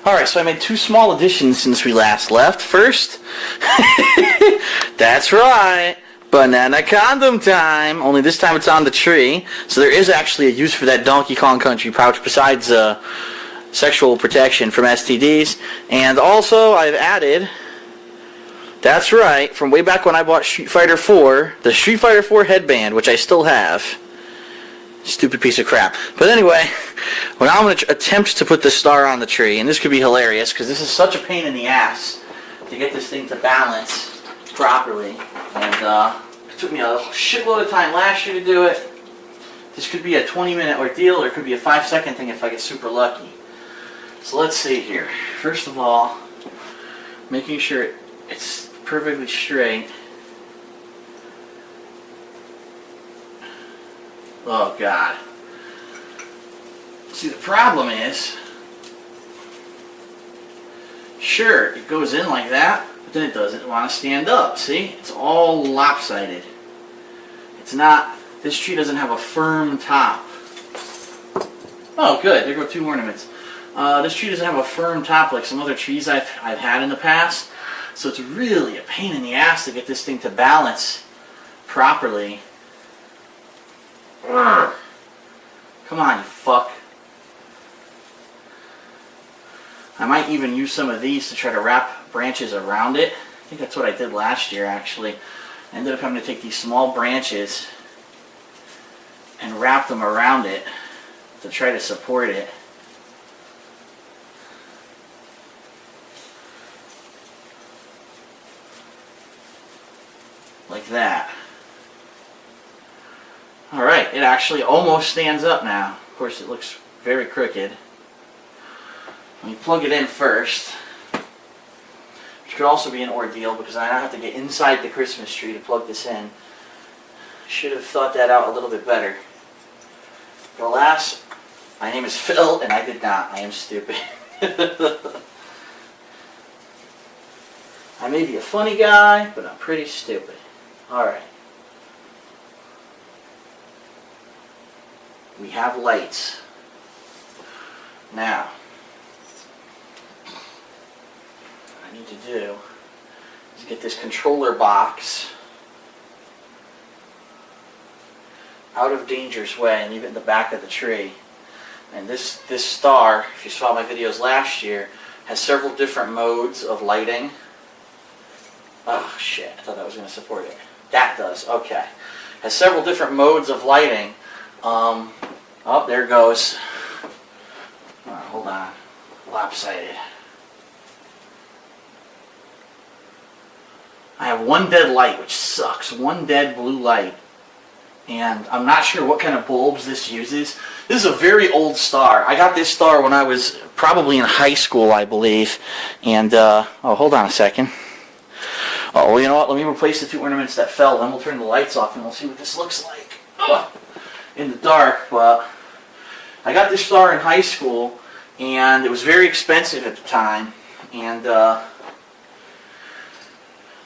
Alright, so I made two small additions since we last left. First, that's right, banana condom time. Only this time it's on the tree. So there is actually a use for that Donkey Kong Country pouch besides sexual protection from STDs. And also I've added, that's right, from way back when I bought Street Fighter 4, the Street Fighter 4 headband, which I still have. Stupid piece of crap. But anyway, well, now I'm going to attempt to put the star on the tree, and this could be hilarious because this is such a pain in the ass to get this thing to balance properly. And it took me a shitload of time last year to do it. This could be a 20-minute ordeal, or it could be a 5-second thing if I get super lucky. So let's see here. First of all, making sure it's perfectly straight. Oh God. See, the problem is, sure, it goes in like that, but then it doesn't want to stand up. See? It's all lopsided. It's not, this tree doesn't have a firm top. Oh good, there go two ornaments. This tree doesn't have a firm top like some other trees I've had in the past. So it's really a pain in the ass to get this thing to balance properly. Come on, you fuck. I might even use some of these to try to wrap branches around it. I think that's what I did last year, actually. I ended up having to take these small branches and wrap them around it to try to support it. Like that. Alright, it actually almost stands up now. Of course, it looks very crooked. Let me plug it in first. Which could also be an ordeal because I now have to get inside the Christmas tree to plug this in. I should have thought that out a little bit better. But alas, my name is Phil, and I did not. I am stupid. I may be a funny guy, but I'm pretty stupid. Alright. We have lights. Now, what I need to do is get this controller box out of danger's way and leave it in the back of the tree. And this star, if you saw my videos last year, has several different modes of lighting. Oh shit, I thought that was going to support it. That does, okay. Has several different modes of lighting. Oh, there it goes. Hold on. Lopsided. I have one dead light, which sucks. One dead blue light. And I'm not sure what kind of bulbs this uses. This is a very old star. I got this star when I was probably in high school, I believe. And, oh, hold on a second. Oh, well, you know what? Let me replace the two ornaments that fell, then we'll turn the lights off and we'll see what this looks like. Oh, in the dark, but I got this star in high school, and it was very expensive at the time, and I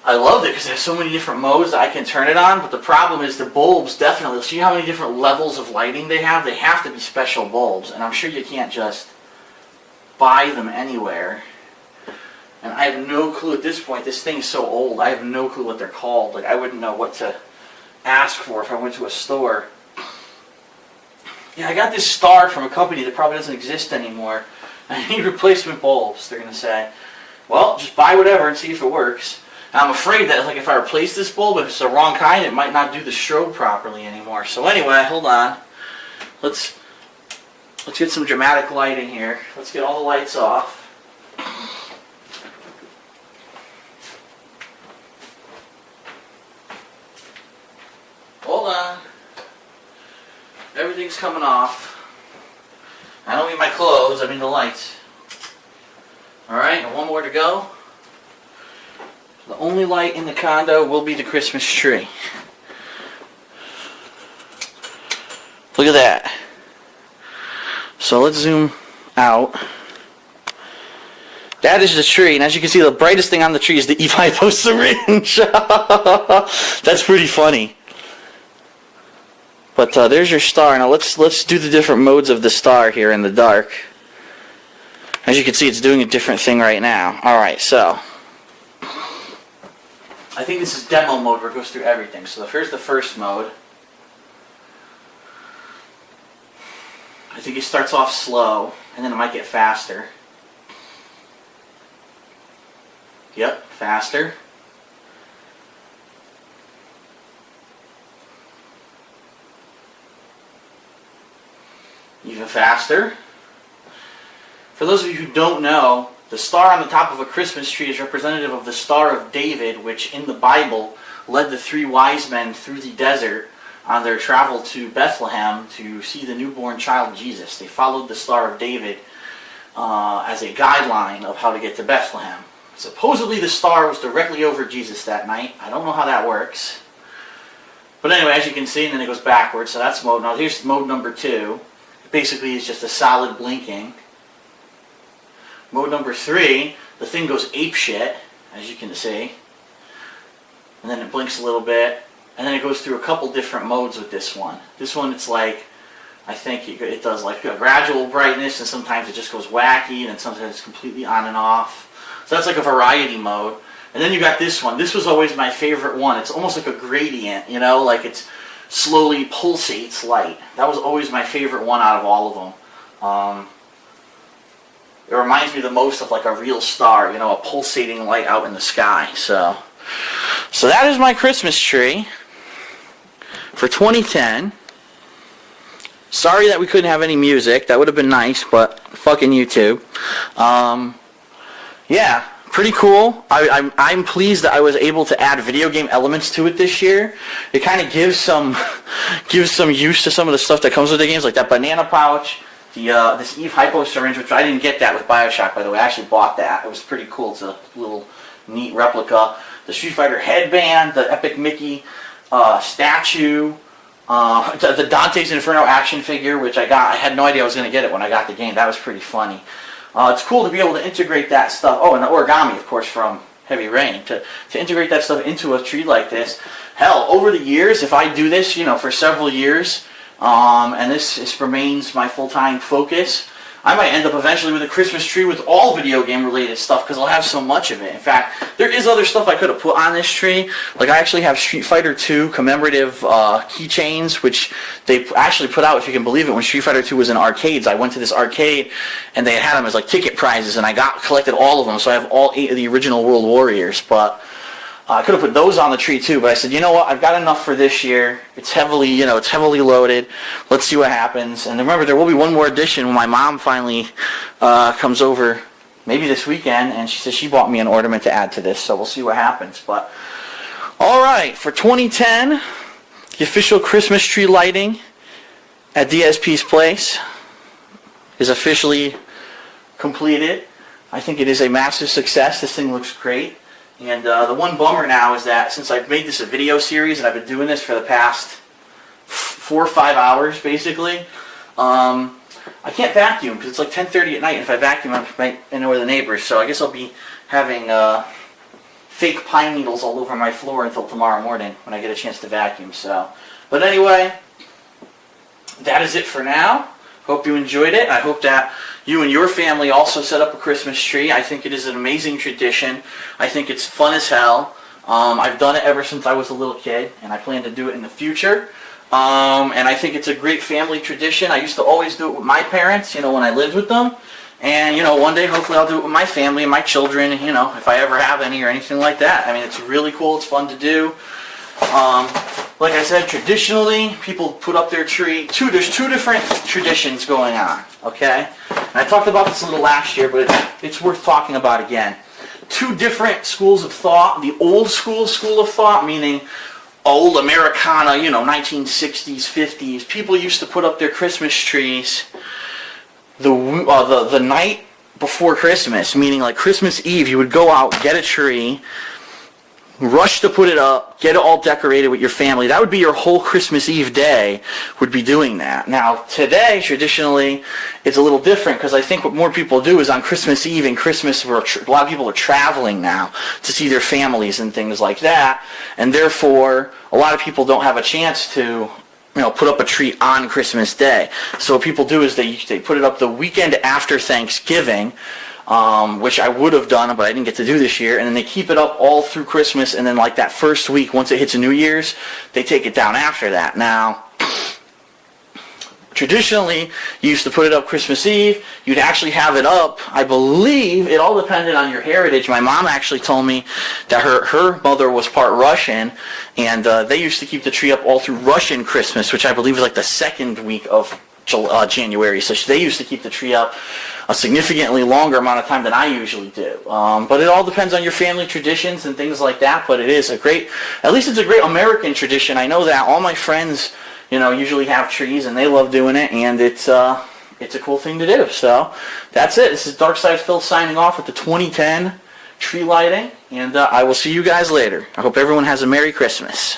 loved it because it has so many different modes that I can turn it on, but the problem is the bulbs definitely, see how many different levels of lighting they have? They have to be special bulbs, and I'm sure you can't just buy them anywhere. And I have no clue at this point, this thing is so old, I have no clue what they're called. Like, I wouldn't know what to ask for if I went to a store. Yeah, I got this star from a company that probably doesn't exist anymore. I need replacement bulbs, they're going to say. Well, just buy whatever and see if it works. And I'm afraid that like if I replace this bulb, if it's the wrong kind, it might not do the strobe properly anymore. So anyway, hold on. Let's get some dramatic lighting here. Let's get all the lights off. Hold on. Everything's coming off. I don't mean my clothes, I mean the lights. Alright, and one more to go. The only light in the condo will be the Christmas tree. Look at that. So let's zoom out. That is the tree, and as you can see, the brightest thing on the tree is the E5 syringe. That's pretty funny. But there's your star. Now let's do the different modes of the star here in the dark. As you can see, it's doing a different thing right now. Alright, so I think this is demo mode where it goes through everything. So here's the first mode. I think it starts off slow, and then it might get faster. Yep, faster. Even faster. For those of you who don't know, the star on the top of a Christmas tree is representative of the Star of David, which in the Bible led the 3 wise men through the desert on their travel to Bethlehem to see the newborn child Jesus. They followed the Star of David as a guideline of how to get to Bethlehem. Supposedly the star was directly over Jesus that night. I don't know how that works. But anyway, as you can see, and then it goes backwards, so that's mode. Now here's mode number 2. It basically is just a solid blinking. Mode number 3, the thing goes apeshit, as you can see. And then it blinks a little bit. And then it goes through a couple different modes with this one. This one, it's like, I think it does like a gradual brightness, and sometimes it just goes wacky, and sometimes it's completely on and off. So that's like a variety mode. And then you got this one. This was always my favorite one. It's almost like a gradient, you know, like it's slowly pulsates light. That was always my favorite one out of all of them. It reminds me the most of like a real star, you know, a pulsating light out in the sky. So that is my Christmas tree for 2010. Sorry that we couldn't have any music. That would have been nice, but fucking YouTube. Yeah, pretty cool. I'm pleased that I was able to add video game elements to it this year. It kind of gives some use to some of the stuff that comes with the games, like that banana pouch, this Eve Hypo syringe, which I didn't get that with BioShock, by the way. I actually bought that. It was pretty cool. It's a little neat replica. The Street Fighter headband, the Epic Mickey statue, the Dante's Inferno action figure, which I got. I had no idea I was going to get it when I got the game. That was pretty funny. It's cool to be able to integrate that stuff. Oh, and the origami, of course, from Heavy Rain. To integrate that stuff into a tree like this. Hell, over the years, if I do this, you know, for several years, and this remains my full-time focus, I might end up eventually with a Christmas tree with all video game related stuff, because I'll have so much of it. In fact, there is other stuff I could have put on this tree. Like, I actually have Street Fighter 2 commemorative keychains, which they actually put out, if you can believe it, when Street Fighter 2 was in arcades. I went to this arcade, and they had them as like ticket prizes, and I collected all of them, so I have all 8 of the original World Warriors. But I could have put those on the tree too, but I said, you know what, I've got enough for this year. It's heavily loaded. Let's see what happens. And remember, there will be one more edition when my mom finally comes over, maybe this weekend, and she says she bought me an ornament to add to this, so we'll see what happens. But all right, for 2010, the official Christmas tree lighting at DSP's place is officially completed. I think it is a massive success. This thing looks great. And the one bummer now is that since I've made this a video series and I've been doing this for the past 4 or 5 hours, basically, I can't vacuum because it's like 10:30 at night. And if I vacuum, I might annoy the neighbors. So I guess I'll be having fake pine needles all over my floor until tomorrow morning when I get a chance to vacuum. So, but anyway, that is it for now. Hope you enjoyed it. I hope that you and your family also set up a Christmas tree. I think it is an amazing tradition. I think it's fun as hell. I've done it ever since I was a little kid, and I plan to do it in the future. And I think it's a great family tradition. I used to always do it with my parents, you know, when I lived with them. And, you know, one day hopefully I'll do it with my family and my children, you know, if I ever have any or anything like that. I mean, it's really cool. It's fun to do. Like I said, traditionally, people put up their tree. There's 2 different traditions going on, okay? And I talked about this a little last year, but it's worth talking about again. 2 different schools of thought. The old school of thought, meaning old Americana, you know, 1960s, 50s. People used to put up their Christmas trees the night before Christmas, meaning like Christmas Eve, you would go out, get a tree, rush to put it up, get it all decorated with your family. That would be your whole Christmas Eve day, would be doing that. Now, today, traditionally, it's a little different, because I think what more people do is on Christmas Eve and Christmas, where a lot of people are traveling now to see their families and things like that, and therefore, a lot of people don't have a chance to, put up a tree on Christmas Day. So what people do is they put it up the weekend after Thanksgiving, which I would have done, but I didn't get to do this year. And then they keep it up all through Christmas, and then like that first week, once it hits New Year's, they take it down after that. Now, traditionally, you used to put it up Christmas Eve. You'd actually have it up, I believe, it all depended on your heritage. My mom actually told me that her mother was part Russian, and they used to keep the tree up all through Russian Christmas, which I believe is like the second week of January. So they used to keep the tree up a significantly longer amount of time than I usually do. But it all depends on your family traditions and things like that. But it is at least it's a great American tradition. I know that all my friends, usually have trees, and they love doing it, and it's a cool thing to do. So that's it. This is Dark Side Phil signing off with the 2010 tree lighting, and I will see you guys later. I hope everyone has a Merry Christmas.